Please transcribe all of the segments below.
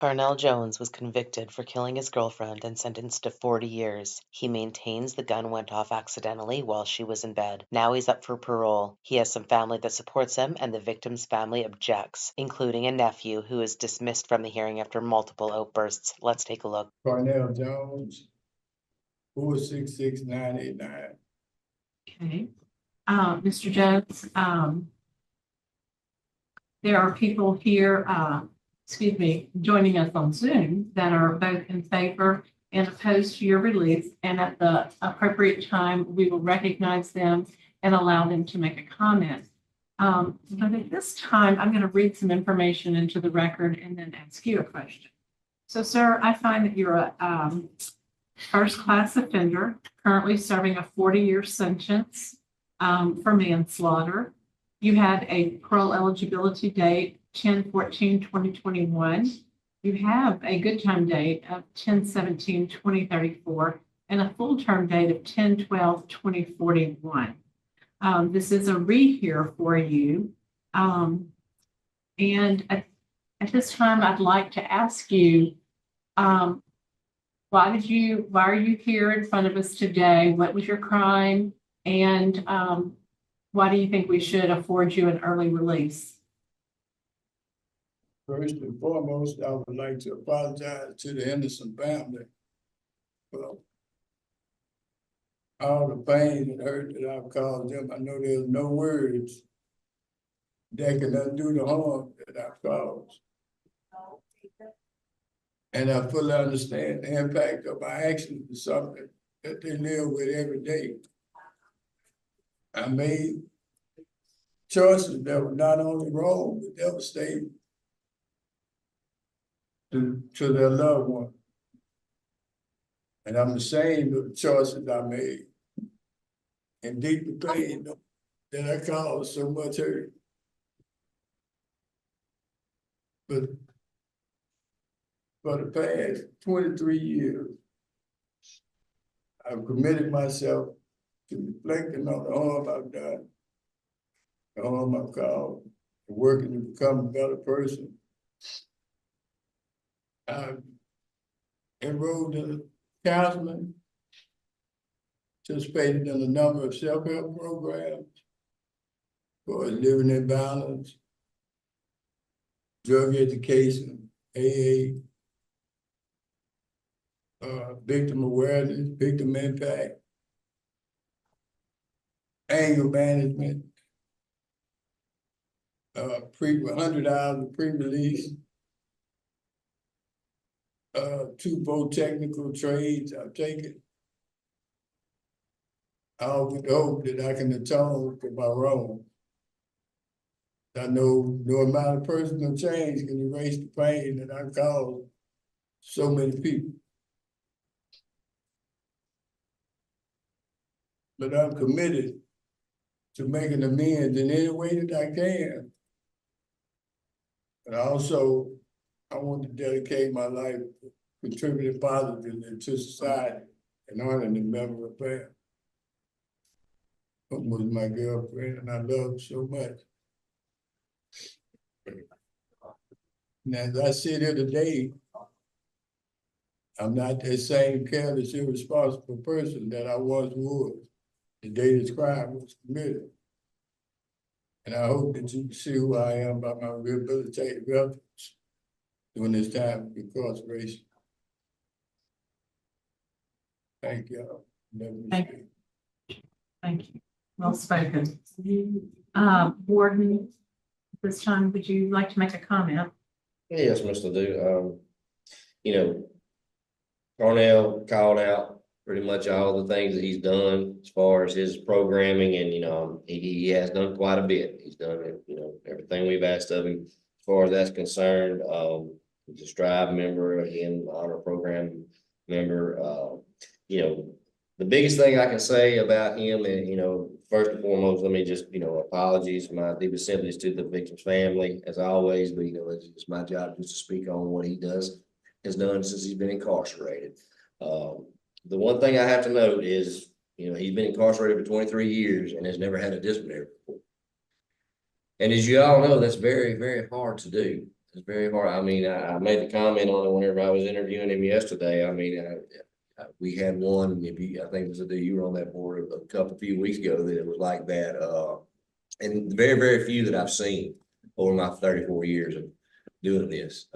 Carnell Jones was convicted for killing his girlfriend and sentenced to 40 years. He maintains the gun went off accidentally while she was in bed. Now he's up for parole. He has some family that supports him, and the victim's family objects, including a nephew who is dismissed from the hearing after multiple outbursts. Let's take a look. Carnell Jones, 466-989. Okay. Mr. Jones, there are people here, joining us on Zoom that are both in favor and opposed to your release. And at the appropriate time, we will recognize them and allow them to make a comment. But at this time, I'm going to read some information into the record and then ask you a question. So, sir, I find that you're a first-class offender, currently serving a 40-year sentence for manslaughter. You had a parole eligibility date 10/14/2021. You have a good time date of 10/17/2034 and a full term date of 10/12/2041. This is a rehear for you. And at this time, I'd like to ask you, why are you here in front of us today? What was your crime? And why do you think we should afford you an early release? First and foremost, I would like to apologize to the innocent family for all the pain and hurt that I've caused them. I know there's no words that can undo the harm that I've caused. And I fully understand the impact of my actions is something that they live with every day. I made choices that were not only wrong, but devastating to their loved one. And I'm ashamed of the choices I made and deeply pained that I caused so much hurt. But for the past 23 years, I've committed myself to reflecting on the harm I've done, the harm I've caused, and working to become a better person. I've enrolled in a counseling, participated in a number of self-help programs for living in violence, drug education, AA, victim awareness, victim impact, anger management, 100 hours of pre-release, 2 technical trades I've taken. All with the hope that I can atone for my wrong. I know no amount of personal change can erase the pain that I've caused so many people. But I'm committed to making amends in any way that I can. But also, I want to dedicate my life contributing positively to society and honoring the member of family. Who was my girlfriend and I loved so much. And as I sit here today, I'm not that same careless, irresponsible person that I once was the day this crime was committed. And I hope that you can see who I am by my rehabilitative efforts during this time of incarceration. Thank y'all. Thank you. Well spoken. Warden, this time, would you like to make a comment? Yes, Mr. Do. You know, Carnell called out pretty much all the things that he's done as far as his programming, and he has done quite a bit. He's done everything we've asked of him as far as that's concerned. He's a Strive member, again, honor program member. The biggest thing I can say about him, and first and foremost, let me just apologies, my deepest sympathies to the victim's family as always. But it's my job just to speak on what he has done since he's been incarcerated. The one thing I have to note is, he's been incarcerated for 23 years and has never had a disciplinary report. And as you all know, that's very, very hard to do. It's very hard. I mean, I made the comment on it whenever I was interviewing him yesterday. I mean, we had one, I think it was you were on that board a few weeks ago that it was like that. And very, very few that I've seen over my 34 years of doing this.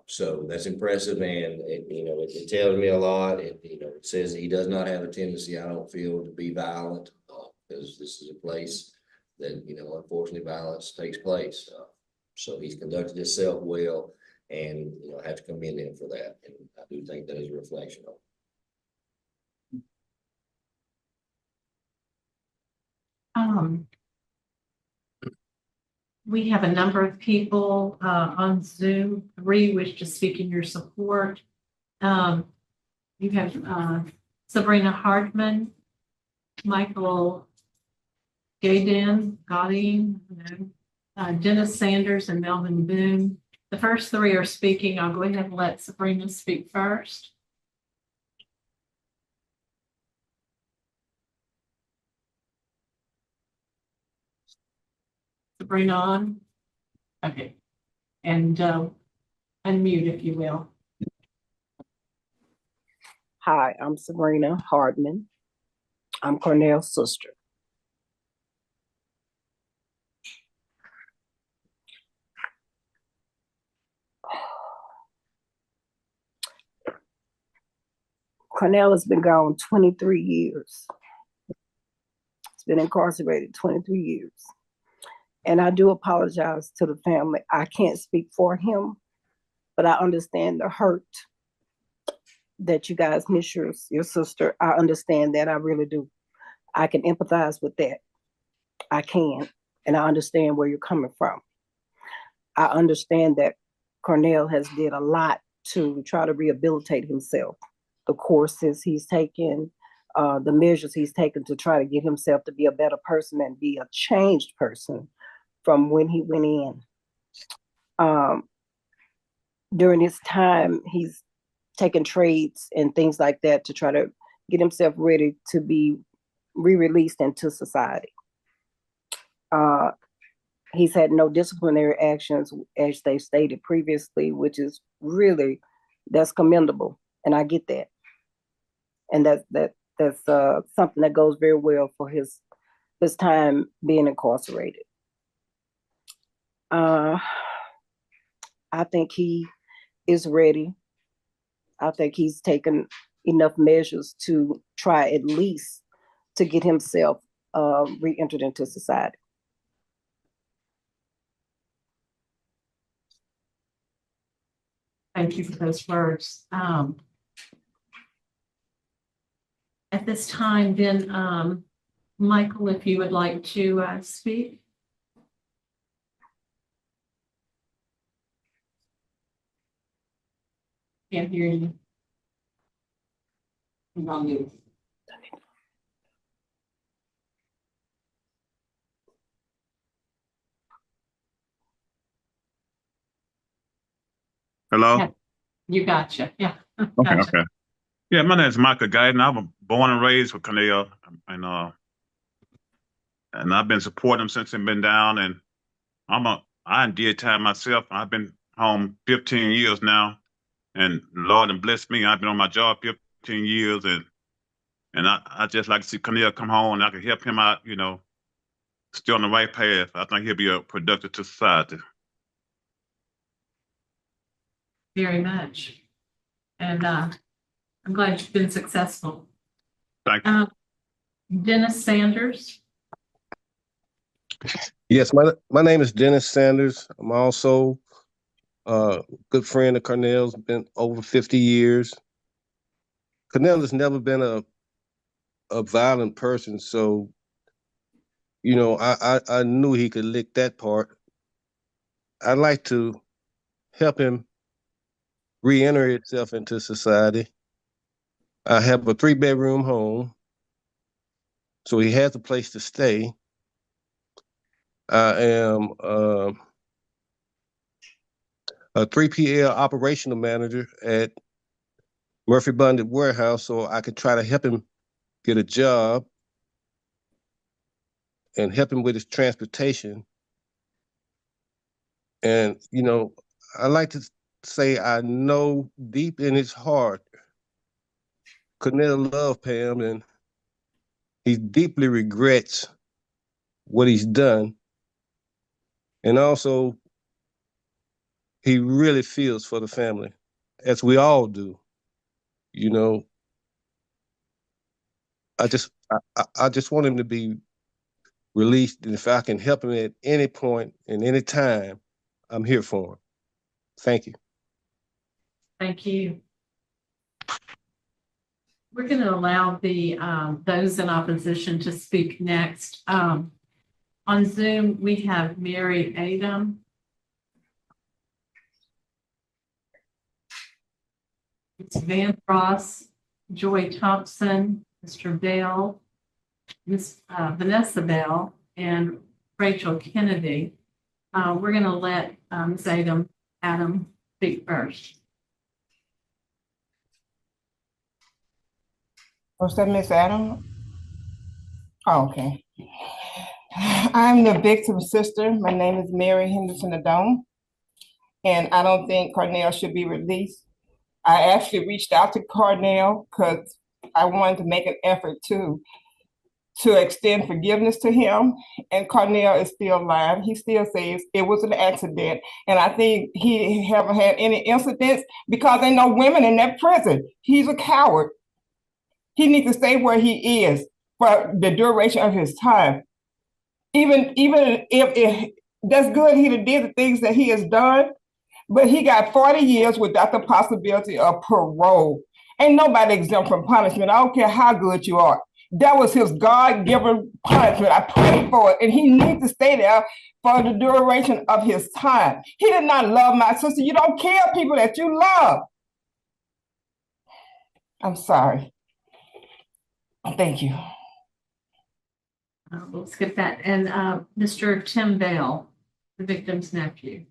So that's impressive. And it tells me a lot. It says that he does not have a tendency, I don't feel, to be violent, because this is a place that, unfortunately violence takes place. So he's conducted himself well, and, I have to commend him for that. And I do think that is a reflection of We have a number of people on Zoom. 3 wish to speak in your support. You have Sabrina Hartman, Michael Godin, Dennis Sanders, and Melvin Boone. The first 3 are speaking. I'll go ahead and let Sabrina speak first. Sabrina on? Okay. And unmute if you will. Hi, I'm Sabrina Hardman. I'm Carnell's sister. Carnell has been gone 23 years. He's been incarcerated 23 years. And I do apologize to the family. I can't speak for him, but I understand the hurt that you guys miss your sister. I understand that. I really do. I can empathize with that. I can. And I understand where you're coming from. I understand that Carnell has did a lot to try to rehabilitate himself. The courses he's taken, the measures he's taken to try to get himself to be a better person and be a changed person from when he went in. During his time, he's taken trades and things like that to try to get himself ready to be re-released into society. He's had no disciplinary actions, as they stated previously, which is really, that's commendable. And I get that. And that's something that goes very well for his time being incarcerated. I think he is ready. I think he's taken enough measures to try at least to get himself re-entered into society. Thank you for those words. At this time, then, Michael, if you would like to speak. Can't hear you. I'm on mute. Hello? Yeah. You gotcha. Yeah. Okay, Gotcha. okay. Yeah, my name is Michael Guyton. I was born and raised with Carnell, and I've been supporting him since he's been down. And I did time myself. I've been home 15 years now, and Lord and blessed me. I've been on my job 15 years, and I just like to see Carnell come home and I can help him out. Still on the right path. I think he'll be a productive to society. Very much. And I'm glad you've been successful. Thank you. Dennis Sanders. Yes, my name is Dennis Sanders. I'm also a good friend of Carnell's, been over 50 years. Carnell has never been a violent person, so I knew he could lick that part. I'd like to help him re-enter himself into society. I have a 3-bedroom home, so he has a place to stay. I am a 3PL operational manager at Murphy Bonded Warehouse, so I could try to help him get a job and help him with his transportation. And, I like to say I know deep in his heart, Carnell loved Pam, and he deeply regrets what he's done. And also, he really feels for the family, as we all do. You know, I just want him to be released, and if I can help him at any point and any time, I'm here for him. Thank you. Thank you. We're going to allow the those in opposition to speak next. On Zoom, we have Mary Adam. It's Van Ross, Joy Thompson, Mr. Bell, Miss Vanessa Bell, and Rachel Kennedy. We're going to let Ms. Adam speak first. Was that Miss Adam? Oh, okay. I'm the victim's sister. My name is Mary Henderson Adone, and I don't think Carnell should be released. I actually reached out to Carnell because I wanted to make an effort to extend forgiveness to him, and Carnell is still lying. He still says it was an accident, and I think he haven't had any incidents because there are no women in that prison. He's a coward. He needs to stay where he is for the duration of his time. Even if that's good, he did the things that he has done, but he got 40 years without the possibility of parole. Ain't nobody exempt from punishment. I don't care how good you are. That was his God-given punishment. I prayed for it, and he needs to stay there for the duration of his time. He did not love my sister. You don't kill people that you love. I'm sorry. Thank you. We'll skip that. And Mr. Tim Bell, the victim's nephew.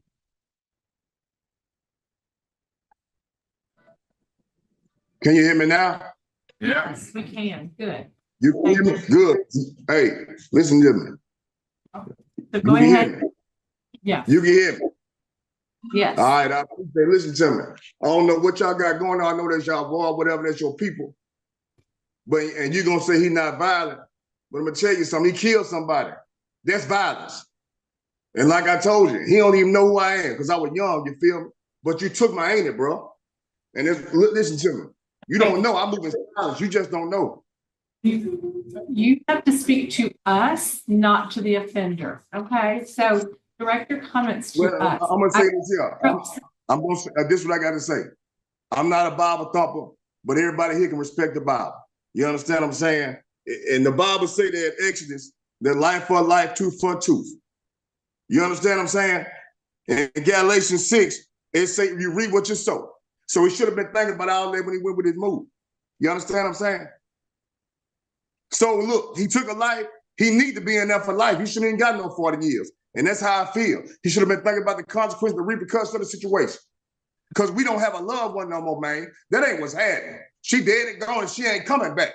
Can you hear me now? Yes, we can. Good. You can hear me? Good. Hey, listen to me. So go ahead. Yeah. You can hear me? Yes. All right. I appreciate. Listen to me. I don't know what y'all got going on. I know that's y'all boy, whatever, that's your people. But and you're gonna say he's not violent. But I'm gonna tell you something, he killed somebody. That's violence. And like I told you, he don't even know who I am because I was young, you feel me? But you took my ain't it, bro. And listen to me. You don't know. I'm moving silence. You just don't know. You have to speak to us, not to the offender. Okay. So direct your comments to us. I'm gonna say this here. I'm gonna say this is what I gotta say. I'm not a Bible thumper, but everybody here can respect the Bible. You understand what I'm saying? And the Bible say that Exodus, that life for life, tooth for tooth. You understand what I'm saying? In Galatians 6, it say you reap what you sow. So he should have been thinking about all that when he went with his move. You understand what I'm saying? So look, he took a life. He need to be in there for life. He shouldn't even got no 40 years. And that's how I feel. He should have been thinking about the consequences, the repercussions of the situation. Because we don't have a loved one no more, man. That ain't what's happening. She dead and gone and she ain't coming back.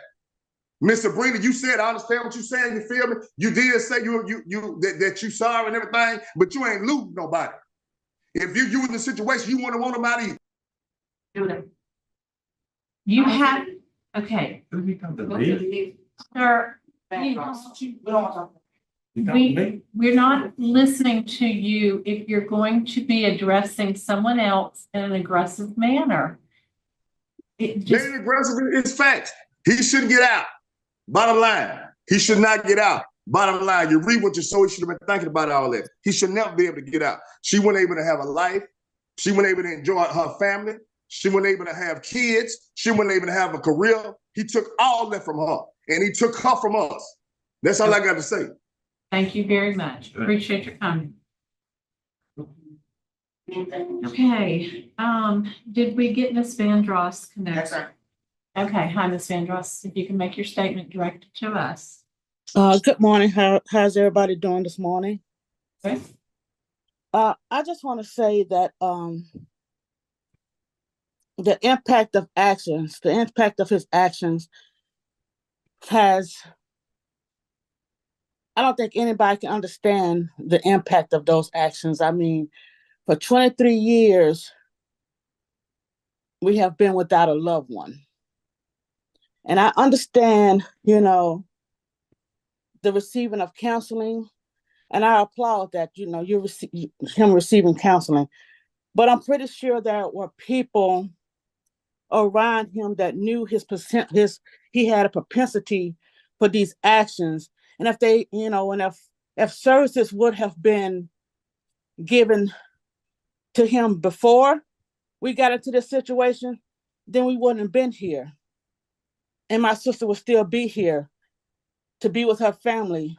Miss Sabrina, you said, I understand what you're saying, you feel me? You did say that you sorry and everything, but you ain't losing nobody. If you in the situation, you wouldn't want them out either. You have, okay. Sir, we're not listening to you if you're going to be addressing someone else in an aggressive manner. Being aggressive is facts. He shouldn't get out. Bottom line, he should not get out. Bottom line, you read what you sow, he should have been thinking about all that. He should never be able to get out. She wasn't able to have a life. She wasn't able to enjoy her family. She wasn't able to have kids. She wasn't able to have a career. He took all that from her, and he took her from us. That's all I got to say. Thank you very much. Appreciate your comment. Okay. Did we get Ms. Vandross connected? Yes, sir. Okay. Hi, Ms. Vandross. If you can make your statement directed to us. Good morning. How's everybody doing this morning? Okay. I just want to say that the impact of his actions has, I don't think anybody can understand the impact of those actions. I mean, For 23 years, we have been without a loved one. And I understand, the receiving of counseling, and I applaud that, him receiving counseling. But I'm pretty sure there were people around him that knew he had a propensity for these actions. And if they, and if services would have been given to him before we got into this situation, then we wouldn't have been here. And my sister would still be here to be with her family,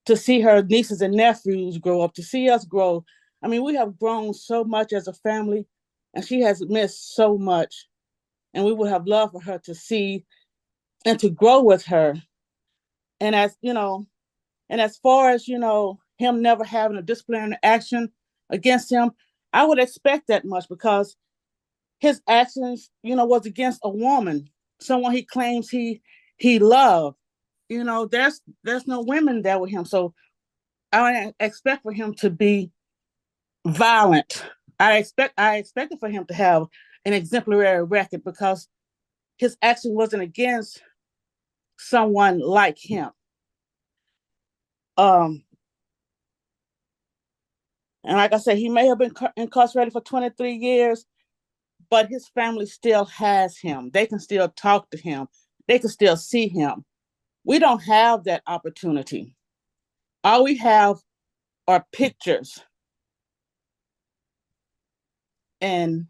to see her nieces and nephews grow up, to see us grow. I mean, we have grown so much as a family, and she has missed so much. And we would have loved for her to see and to grow with her. And as far as, him never having a disciplinary action against him, I would expect that much, because his actions, was against a woman, someone he claims he loved. There's no women there with him. So I expect for him to be violent. I expected for him to have an exemplary record, because his action wasn't against someone like him. And like I said, he may have been incarcerated for 23 years, but his family still has him. They can still talk to him. They can still see him. We don't have that opportunity. All we have are pictures and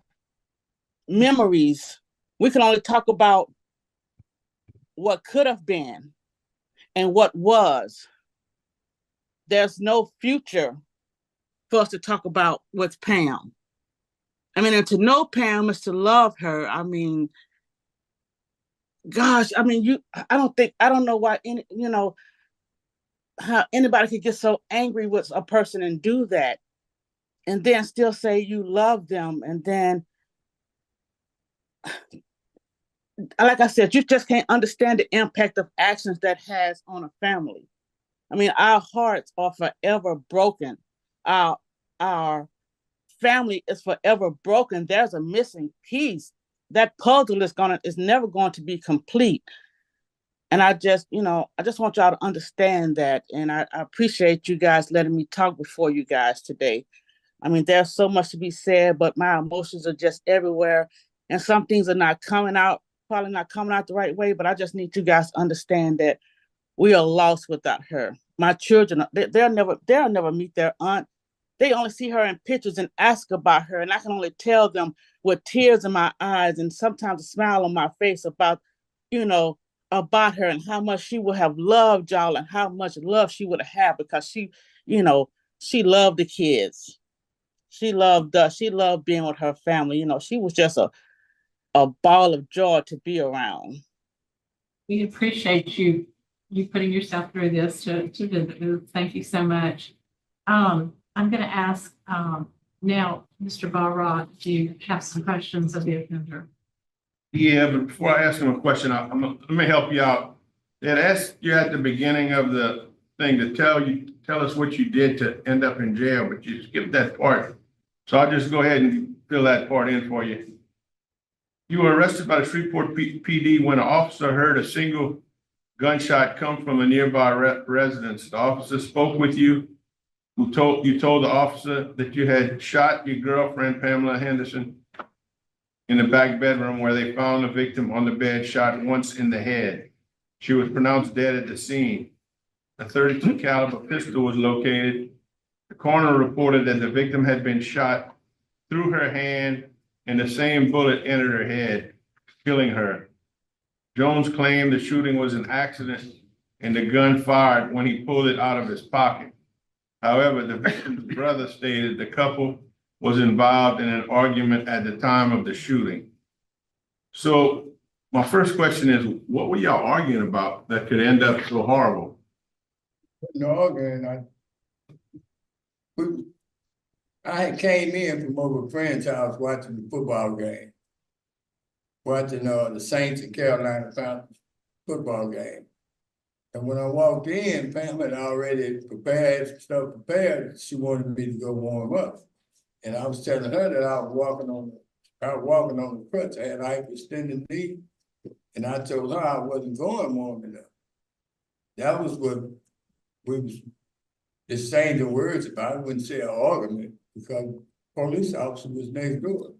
memories. We can only talk about what could have been and what was. There's no future for us to talk about with Pam. I mean, and to know Pam is to love her. I mean, gosh, I mean, I don't know why, how anybody could get so angry with a person and do that, and then still say you love them. And then, like I said, you just can't understand the impact of actions that has on a family. I mean, our hearts are forever broken. Our family is forever broken. There's a missing piece. That puzzle is never going to be complete. And I just want y'all to understand that. And I appreciate you guys letting me talk before you guys today. I mean, there's so much to be said, but my emotions are just everywhere. And some things are not coming out, probably not coming out the right way, but I just need you guys to understand that we are lost without her. My children, they'll never meet their aunt. They only see her in pictures and ask about her. And I can only tell them with tears in my eyes and sometimes a smile on my face about her and how much she would have loved y'all and how much love she would have had, because she loved the kids. She loved us. She loved being with her family. She was just a ball of joy to be around. We appreciate you putting yourself through this to visit. Thank you so much. I'm going to ask now Mr. Barrot to have some questions of the offender. Yeah, but before I ask him a question, let me help you out. They had asked you at the beginning of the thing to tell us what you did to end up in jail, but you skipped that part. So I'll just go ahead and fill that part in for you. You were arrested by the Shreveport PD when an officer heard a single gunshot come from a nearby residence. The officer spoke with you. You told the officer that you had shot your girlfriend, Pamela Henderson, in the back bedroom, where they found the victim on the bed, shot once in the head. She was pronounced dead at the scene. A .32 caliber pistol was located. The coroner reported that the victim had been shot through her hand and the same bullet entered her head, killing her. Jones claimed the shooting was an accident and the gun fired when he pulled it out of his pocket. However, the victim's brother stated the couple was involved in an argument at the time of the shooting. So my first question is, what were y'all arguing about that could end up so horrible? No, I had came in from over a friend's house watching the football game. Watching the Saints and Carolina Panthers football game. And when I walked in, Pam had already prepared. She wanted me to go warm up. And I was telling her that I was walking on the crutch. I had hyperextended knee. And I told her I wasn't going long enough. That was what we was exchanging words about. I wouldn't say an argument because police officer was next door.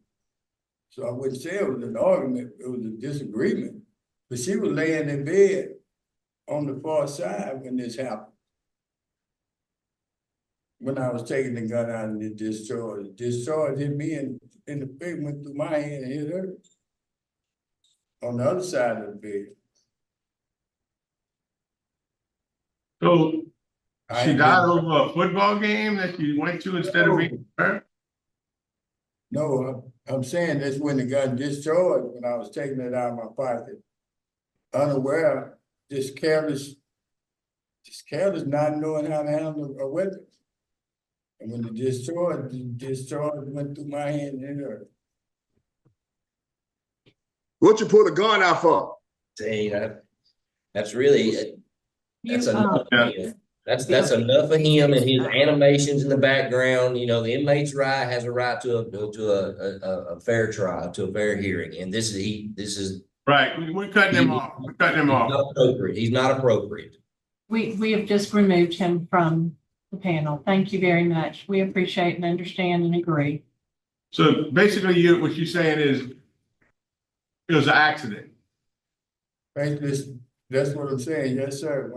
So I wouldn't say it was an argument, it was a disagreement. But she was laying in bed on the far side when this happened. When I was taking the gun out and the discharge hit me in the face, went through my hand and hit her on the other side of the bed. So I she ain't died been- over a football game that you went to instead of being hurt? No, I'm saying that's when the gun discharged, when I was taking it out of my pocket. Unaware, just careless, not knowing how to handle a weapon. And when the discharge went through my hand and hit her. What you pull the gun out for? See, that's really, that's You, enough of him. That's enough of him and his animations in the background. You know, the inmate's right has a right to a fair trial, to a fair hearing. And this is. Right, we're cutting him off. We're cutting him off. Not appropriate. He's not appropriate. We have just removed him from the panel. Thank you very much. We appreciate and understand and agree. So basically, what you're saying is it was an accident. Basically, that's what I'm saying, yes, sir.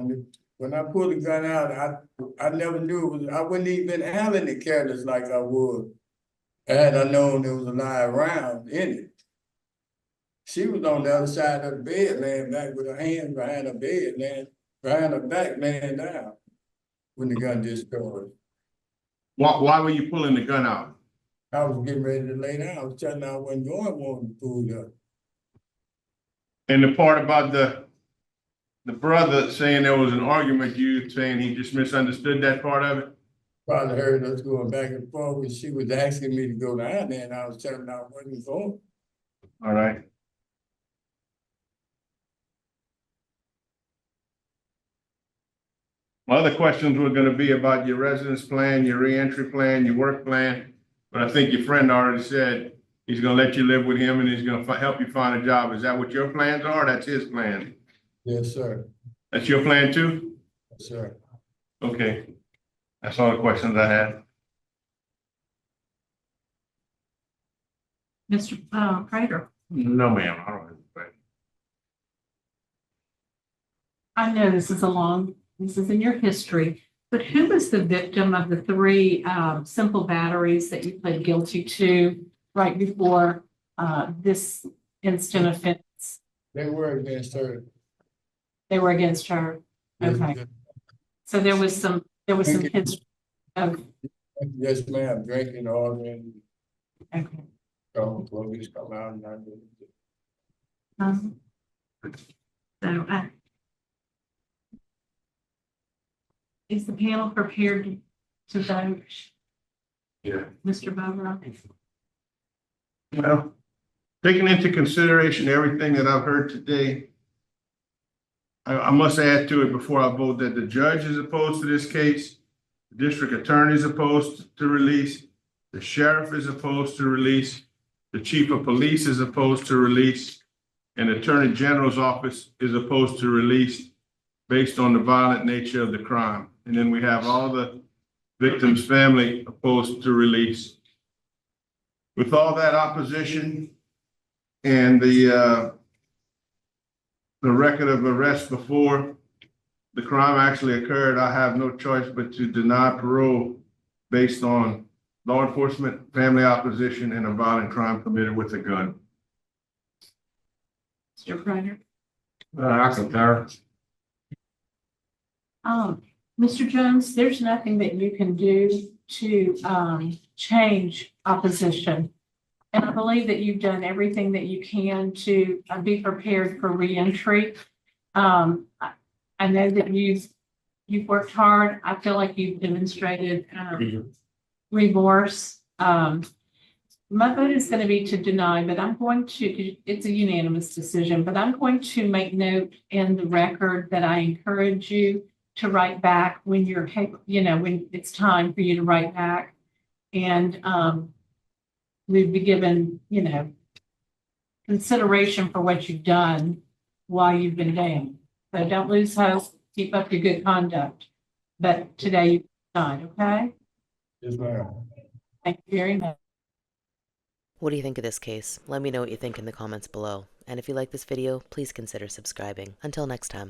When I pulled the gun out, I never knew it was, I wouldn't even been handling it careless like I would. Had I known there was a live round in it. She was on the other side of the bed, laying back with her hands behind her bed, behind her back, laying down when the gun discharged. Why were you pulling the gun out? I was getting ready to lay down. I was telling her I wasn't going to pull it up. And the part about the brother saying there was an argument, you saying he just misunderstood that part of it? Probably heard us going back and forth. She was asking me to go down there, and I was telling her I wasn't going. All right. My other questions were gonna be about your residence plan, your reentry plan, your work plan. But I think your friend already said he's gonna let you live with him and he's gonna help you find a job. Is that what your plans are? That's his plan. Yes, sir. That's your plan too? Yes, sir. Okay. That's all the questions I had. Mr. Prater, No, ma'am, I don't have a question. I know this is in your history, but who was the victim of the three simple batteries that you pled guilty to right before this instant offense? They were against her. They were against her. Okay. So there was some history of. Yes, ma'am, drinking, ordering. Okay. Police come out and I did. So is the panel prepared to vote? Yeah. Mr. Bowler? Well, taking into consideration everything that I've heard today, I must add to it before I vote that the judge is opposed to this case, the district attorney is opposed to release, the sheriff is opposed to release, the chief of police is opposed to release, and the attorney general's office is opposed to release based on the violent nature of the crime. And then we have all the victim's family opposed to release. With all that opposition and the record of arrest before the crime actually occurred, I have no choice but to deny parole based on law enforcement, family opposition, and a violent crime committed with a gun. Mr. Prater? I concur. Mr. Jones, there's nothing that you can do to change opposition. And I believe that you've done everything that you can to be prepared for reentry. I know that you've worked hard. I feel like you've demonstrated remorse. My vote is going to be to deny, but I'm going to, it's a unanimous decision, but I'm going to make note in the record that I encourage you to write back when you're, when it's time for you to write back. And we'd be given, consideration for what you've done while you've been down. So don't lose hope, keep up your good conduct. But today you died, okay? Yes, ma'am. Thank you very much. What do you think of this case? Let me know what you think in the comments below. And if you like this video, please consider subscribing. Until next time.